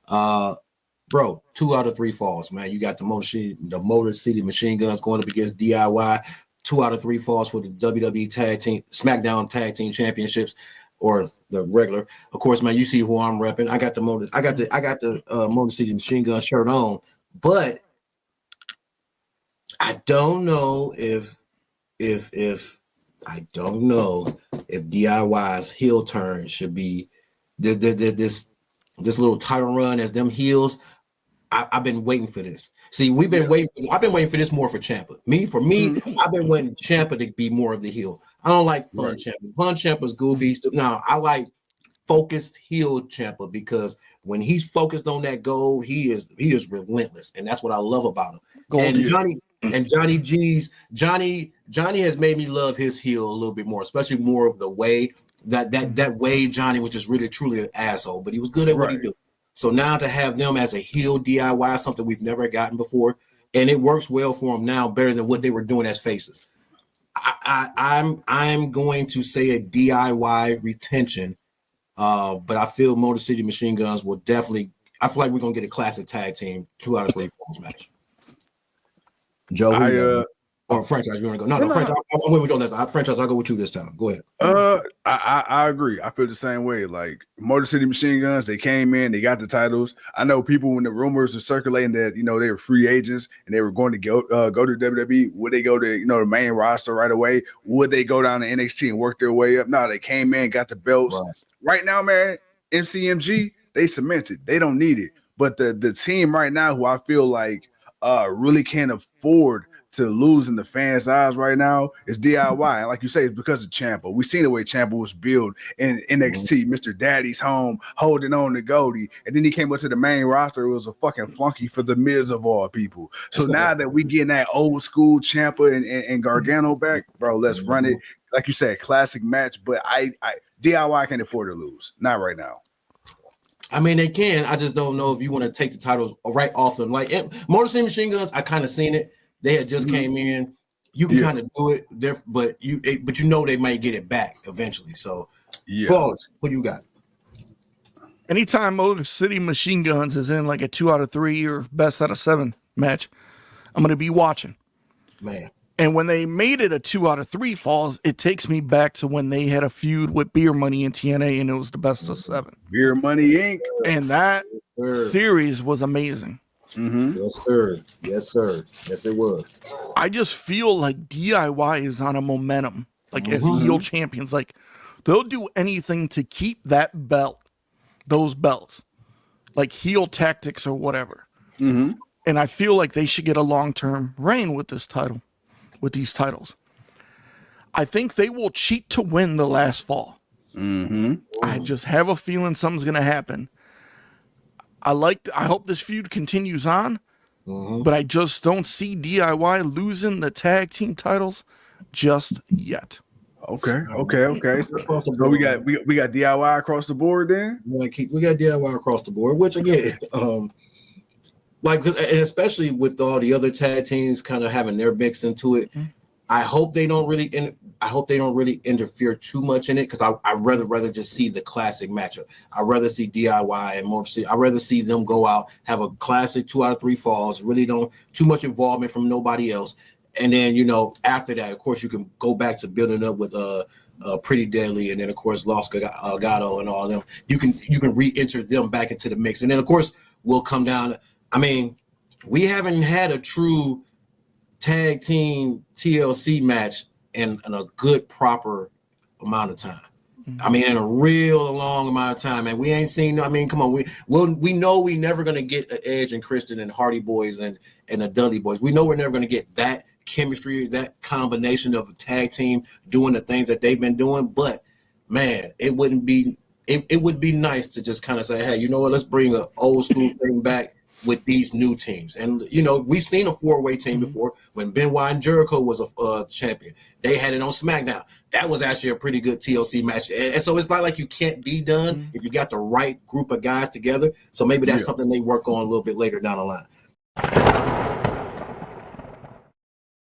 Bro, 2 out of 3 falls, man. You got the Motor City Machine Guns going up against DIY. 2 out of 3 falls for the WWE Tag Team SmackDown Tag Team Championships, or the regular. Of course, man, you see who I'm repping. I got the Motor City Machine Gun shirt on, but I don't know if DIY's heel turn should be this little title run as them heels. I've been waiting for this. See, I've been waiting for this more for Ciampa. I've been waiting Ciampa to be more of the heel. I don't like fun Ciampa. Fun Ciampa's goofy. Now I like focused heel Ciampa, because when he's focused on that goal, he is relentless, and that's what I love about him. Johnny has made me love his heel a little bit more, especially more of the way that way Johnny was just really truly an asshole, but he was good at what he do. So now to have them as a heel DIY, something we've never gotten before, and it works well for them now, better than what they were doing as faces. I'm going to say a DIY retention, but I feel Motor City Machine Guns will definitely. I feel like we're gonna get a classic tag team 2 out of 3 falls match. Joe, or Franchise, you want to go? No, Franchise. I'm with you on that. Franchise, I'll go with you this time. Go ahead. I agree. I feel the same way. Like Motor City Machine Guns, they came in, they got the titles. I know people, when the rumors are circulating that, you know, they were free agents and they were going to go to WWE, would they go to, you know, the main roster right away? Would they go down to NXT and work their way up? No, they came in, got the belts. Right now, man, MCMG, they cemented. They don't need it. But the team right now, who I feel like really can't afford to lose in the fans' eyes right now, is DIY. And like you say, it's because of Ciampa. We seen the way Ciampa was built in NXT, Mr. Daddy's home, holding on to Goldie. And then he came up to the main roster. It was a fucking flunky for the Miz of all people. So now that we getting that old school Ciampa and Gargano back, bro, let's run it. Like you said, classic match. But I DIY can't afford to lose. Not right now. I mean, they can. I just don't know if you want to take the titles right off them. Like Motor City Machine Guns, I kind of seen it. They had just came in. You can kind of do it there, but you know they might get it back eventually. So, Flawless, what you got? Anytime Motor City Machine Guns is in like a 2 out of 3 or best out of 7 match, I'm going to be watching. Man. And when they made it a 2 out of 3 falls, it takes me back to when they had a feud with Beer Money in TNA, and it was the best of 7. Beer Money Inc. And that series was amazing. Yes, sir. Yes, sir. Yes, it was. I just feel like DIY is on a momentum, like as heel champions. Like they'll do anything to keep that belt, those belts, like heel tactics or whatever. And I feel like they should get a long-term reign with this title, with these titles. I think they will cheat to win the last fall. I just have a feeling something's going to happen. I hope this feud continues on, but I just don't see DIY losing the tag team titles just yet. Okay. So we got DIY across the board then? We got DIY across the board, which again, like, and especially with all the other tag teams kind of having their mix into it. I hope they don't really interfere too much in it, because I'd rather just see the classic matchup. I'd rather see DIY and Motor City. I'd rather see them go out, have a classic 2 out of 3 falls, really don't too much involvement from nobody else. And then, you know, after that, of course, you can go back to building up with Pretty Deadly, and then of course Los Gato and all of them. You can re-enter them back into the mix, and then of course we'll come down. I mean, we haven't had a true tag team TLC match in a good proper amount of time. I mean, in a real long amount of time, and we ain't seen. I mean, come on, we know we never gonna get an Edge and Christian and Hardy Boys and the Dudley Boys. We know we're never gonna get that chemistry, that combination of a tag team doing the things that they've been doing. But man, it would be nice to just kind of say, hey, you know what? Let's bring an old school thing back with these new teams. And, you know, we've seen a 4-way team before when Benoit and Jericho was a champion. They had it on SmackDown. That was actually a pretty good TLC match. And so it's not like you can't be done if you got the right group of guys together. So maybe that's something they work on a little bit later down the line.